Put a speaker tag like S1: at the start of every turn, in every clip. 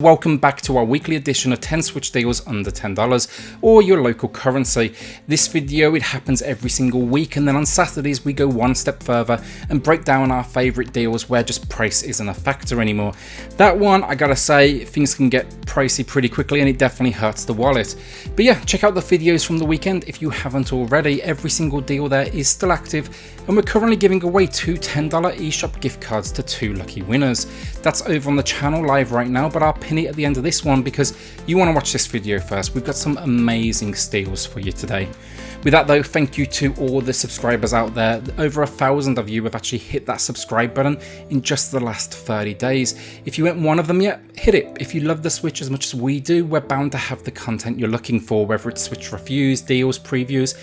S1: Welcome back to our weekly edition of 10 Switch deals under $10 or your local currency. This video, it happens every single week, and then on Saturdays we go one step further and break down our favourite deals where just price isn't a factor anymore. That one, I gotta say, things can get pricey pretty quickly and it definitely hurts the wallet. But yeah, check out the videos from the weekend if you haven't already. Every single deal there is still active, and we're currently giving away two $10 eShop gift cards to two lucky winners. That's over on the channel live right now, but I'll pin it at the end of this one because you want to watch this video first. We've got some amazing steals for you today. With that though, thank you to all the subscribers out there. Over 1,000 of you have actually hit that subscribe button in just the last 30 days. If you weren't one of them yet, hit it. If you love the Switch as much as we do, we're bound to have the content you're looking for, whether it's Switch reviews, deals, previews.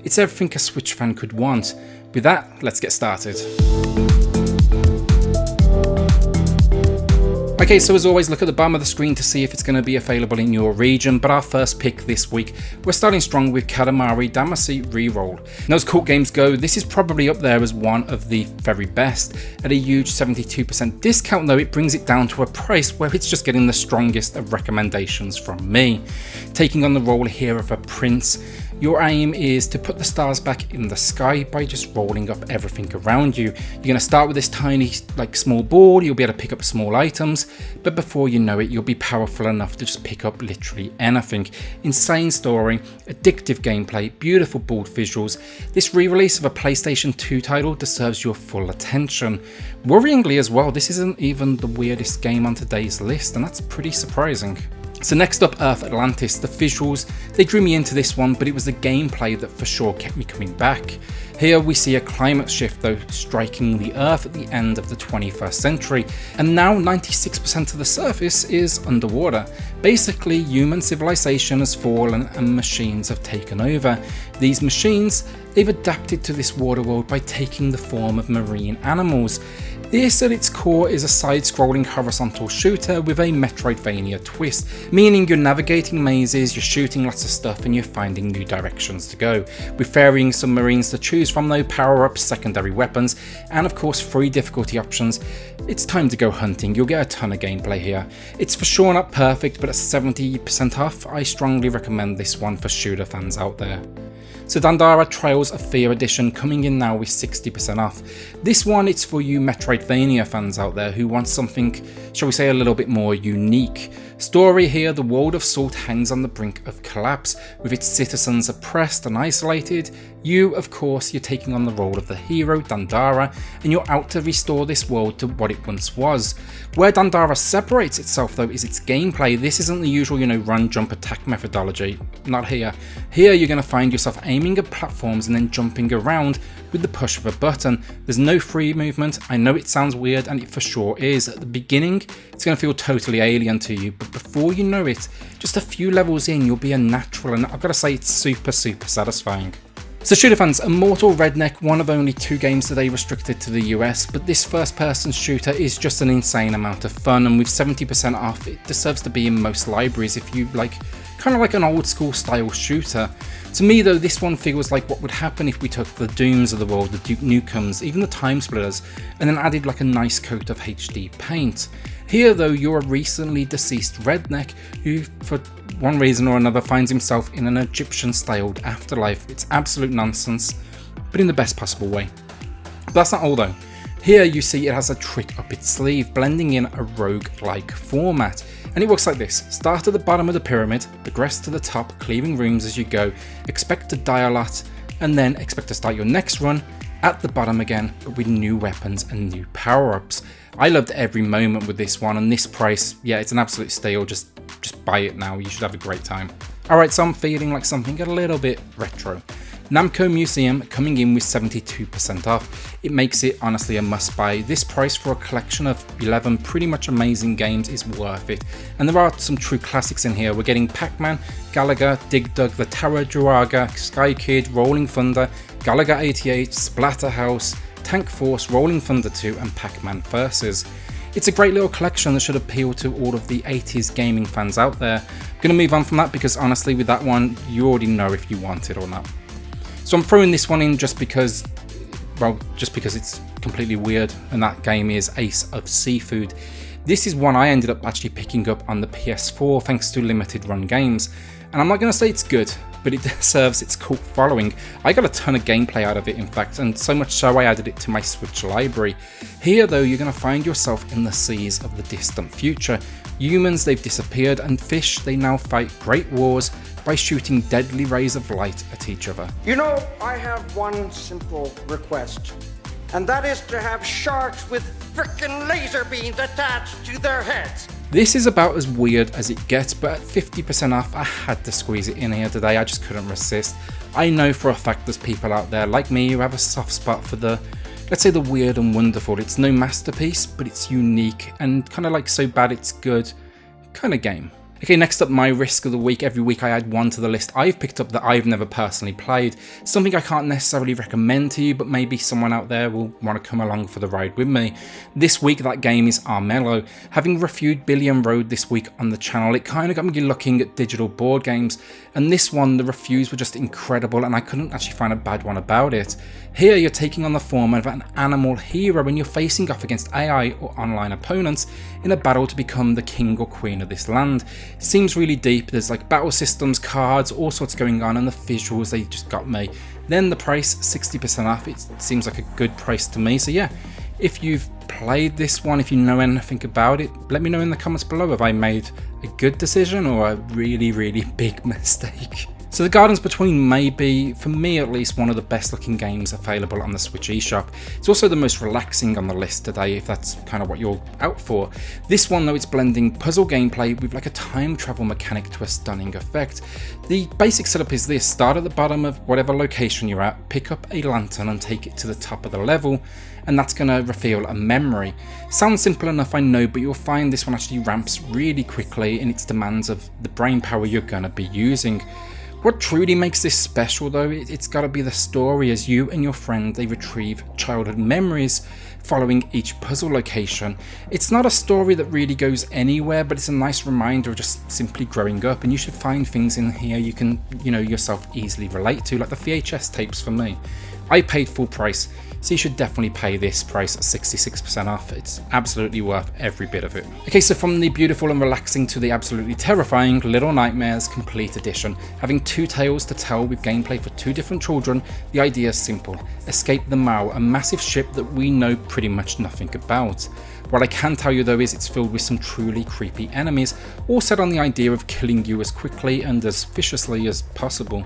S1: It's everything a Switch fan could want. With that, let's get started. Okay, so as always, look at the bottom of the screen to see if it's going to be available in your region, but our first pick this week, we're starting strong with Katamari Damacy Reroll. Now, as court games go, this is probably up there as one of the very best. At a huge 72% discount though, it brings it down to a price where it's just getting the strongest of recommendations from me. Taking on the role here of a prince, your aim is to put the stars back in the sky by just rolling up everything around you. You're going to start with this tiny, small ball. You'll be able to pick up small items, but before you know it, you'll be powerful enough to just pick up literally anything. Insane story, addictive gameplay, beautiful board visuals. This re-release of a PlayStation 2 title deserves your full attention. Worryingly as well, this isn't even the weirdest game on today's list, and that's pretty surprising. So next up, Earth Atlantis. The visuals, they drew me into this one, but it was the gameplay that for sure kept me coming back. Here we see a climate shift though, striking the Earth at the end of the 21st century, and now 96% of the surface is underwater. Basically, human civilization has fallen and machines have taken over. These machines, they've adapted to this water world by taking the form of marine animals. This at its core is a side-scrolling horizontal shooter with a Metroidvania twist, meaning you're navigating mazes, you're shooting lots of stuff, and you're finding new directions to go. With varying submarines to choose from though, power-ups, secondary weapons, and of course free difficulty options, it's time to go hunting. You'll get a ton of gameplay here. It's for sure not perfect, but at 70% off, I strongly recommend this one for shooter fans out there. So Dadara Trials of Fear Edition coming in now with 60% off. This one, it's for you Metroidvania fans out there who want something, shall we say, a little bit more unique. Story here, the world of Salt hangs on the brink of collapse, with its citizens oppressed and isolated. You, of course, you're taking on the role of the hero, Dadara, and you're out to restore this world to what it once was. Where Dadara separates itself though is its gameplay. This isn't the usual, run, jump, attack methodology. Not here. Here you're going to find yourself aiming at platforms and then jumping around with the push of a button. There's no free movement. I know it sounds weird, and it for sure is. At the beginning, it's going to feel totally alien to you, but before you know it, just a few levels in, you'll be a natural, and I've got to say it's super satisfying. So shooter fans, Immortal Redneck, one of only 2 games today restricted to the US, but this first person shooter is just an insane amount of fun, and with 70% off, it deserves to be in most libraries if you kind of like an old school style shooter. To me though, this one feels like what would happen if we took the Dooms of the world, the Duke Nukems, even the Time Splitters, and then added a nice coat of HD paint. Here though, you're a recently deceased redneck who, for one reason or another, finds himself in an Egyptian-styled afterlife. It's absolute nonsense, but in the best possible way. But that's not all though. Here you see it has a trick up its sleeve, blending in a rogue-like format. And it works like this: start at the bottom of the pyramid, progress to the top, clearing rooms as you go, expect to die a lot, and then expect to start your next run at the bottom again, but with new weapons and new power-ups. I loved every moment with this one, and this price, yeah, it's an absolute steal. Just buy it now, you should have a great time. Alright, so I'm feeling like something a little bit retro. Namco Museum coming in with 72% off. It makes it honestly a must buy. This price for a collection of 11 pretty much amazing games is worth it. And there are some true classics in here. We're getting Pac-Man, Galaga, Dig Dug, the Terra Druaga, Sky Kid, Rolling Thunder, Galaga 88, Splatterhouse, Tank Force, Rolling Thunder 2 and Pac-Man Versus. It's a great little collection that should appeal to all of the 80s gaming fans out there. I'm going to move on from that because honestly with that one, you already know if you want it or not. So I'm throwing this one in just because it's completely weird, and that game is Ace of Seafood. This is one I ended up actually picking up on the PS4 thanks to limited run games, and I'm not going to say it's good, but it deserves its cult following. I got a ton of gameplay out of it in fact, and so much so I added it to my Switch library. Here though, you're going to find yourself in the seas of the distant future. Humans, they've disappeared, and fish, they now fight great wars by shooting deadly rays of light at each other.
S2: You know, I have one simple request, and that is to have sharks with frickin' laser beams attached to their heads.
S1: This is about as weird as it gets, but at 50% off, I had to squeeze it in here today. I just couldn't resist. I know for a fact there's people out there like me who have a soft spot for the, let's say, the weird and wonderful. It's no masterpiece, but it's unique and kind of like so bad it's good kind of game. Okay, next up, my risk of the week. Every week I add one to the list I've picked up that I've never personally played. Something I can't necessarily recommend to you, but maybe someone out there will want to come along for the ride with me. This week that game is Mellow. Having reviewed Billion Road this week on the channel, it kind of got me looking at digital board games, and this one, the reviews were just incredible and I couldn't actually find a bad one about it. Here you're taking on the form of an animal hero and you're facing off against AI or online opponents in a battle to become the king or queen of this land. It seems really deep. There's like battle systems, cards, all sorts going on, and the visuals, they just got me. Then the price, 60% off. It seems like a good price to me. So yeah, if you've played this one, if you know anything about it, let me know in the comments below if I made a good decision or a really, really big mistake. So The Gardens Between may be, for me at least, one of the best looking games available on the Switch eShop. It's also the most relaxing on the list today, if that's kind of what you're out for. This one though, it's blending puzzle gameplay with like a time travel mechanic to a stunning effect. The basic setup is this: start at the bottom of whatever location you're at, pick up a lantern and take it to the top of the level, and that's going to reveal a memory. Sounds simple enough, I know, but you'll find this one actually ramps really quickly in its demands of the brain power you're going to be using. What truly makes this special though, it's got to be the story as you and your friend, they retrieve childhood memories following each puzzle location. It's not a story that really goes anywhere, but it's a nice reminder of just simply growing up, and you should find things in here you can, yourself easily relate to, like the VHS tapes for me. I paid full price, so you should definitely pay this price at 66% off. It's absolutely worth every bit of it. Okay, so from the beautiful and relaxing to the absolutely terrifying, Little Nightmares Complete Edition. Having two tales to tell with gameplay for two different children, the idea is simple. Escape the Mao, a massive ship that we know pretty much nothing about. What I can tell you though is it's filled with some truly creepy enemies, all set on the idea of killing you as quickly and as viciously as possible.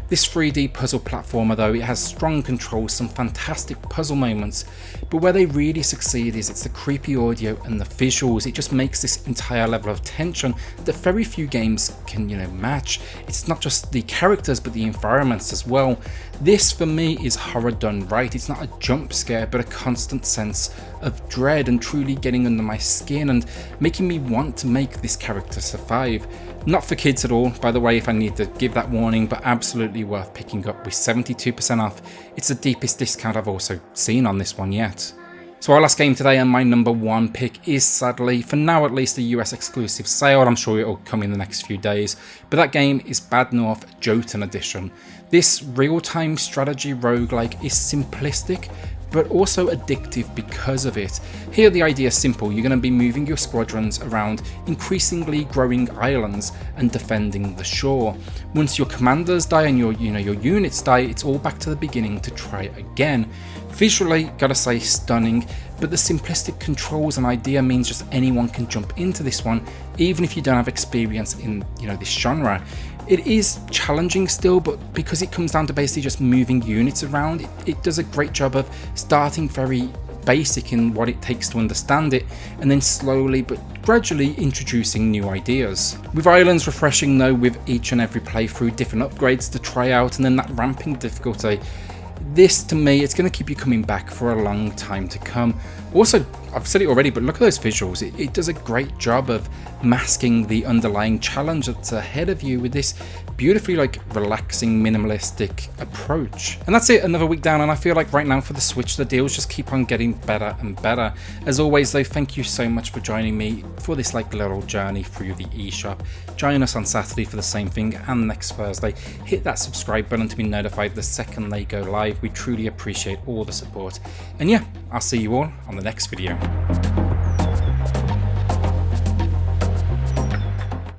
S1: This 3D puzzle platformer though, it has strong controls, some fantastic puzzle moments, but where they really succeed is it's the creepy audio and the visuals. It just makes this entire level of tension that very few games can, match. It's not just the characters but the environments as well. This for me is horror done right. It's not a jump scare but a constant sense of dread and truly getting under my skin and making me want to make this character survive. Not for kids at all, by the way, if I need to give that warning, but absolutely worth picking up with 72% off. It's the deepest discount I've also seen on this one yet. So our last game today and my number one pick is sadly, for now at least, a US exclusive sale. I'm sure it'll come in the next few days, but that game is Bad North Jotun Edition. This real-time strategy roguelike is simplistic, but also addictive because of it. Here the idea is simple. You're going to be moving your squadrons around increasingly growing islands and defending the shore. Once your commanders die and your units die, it's all back to the beginning to try again. Visually, gotta say, stunning, but the simplistic controls and idea means just anyone can jump into this one, even if you don't have experience in this genre. It is challenging still, but because it comes down to basically just moving units around, it does a great job of starting very basic in what it takes to understand it, and then slowly but gradually introducing new ideas. With islands refreshing though with each and every playthrough, different upgrades to try out, and then that ramping difficulty. This, to me, it's going to keep you coming back for a long time to come. Also, I've said it already, but look at those visuals. It does a great job of masking the underlying challenge that's ahead of you with this beautifully relaxing, minimalistic approach. And that's it, another week down, and I feel like right now for the Switch, the deals just keep on getting better and better. As always though, thank you so much for joining me for this little journey through the eShop. Join us on Saturday for the same thing, and next Thursday. Hit that subscribe button to be notified the second they go live. We truly appreciate all the support. And yeah, I'll see you all on the next video.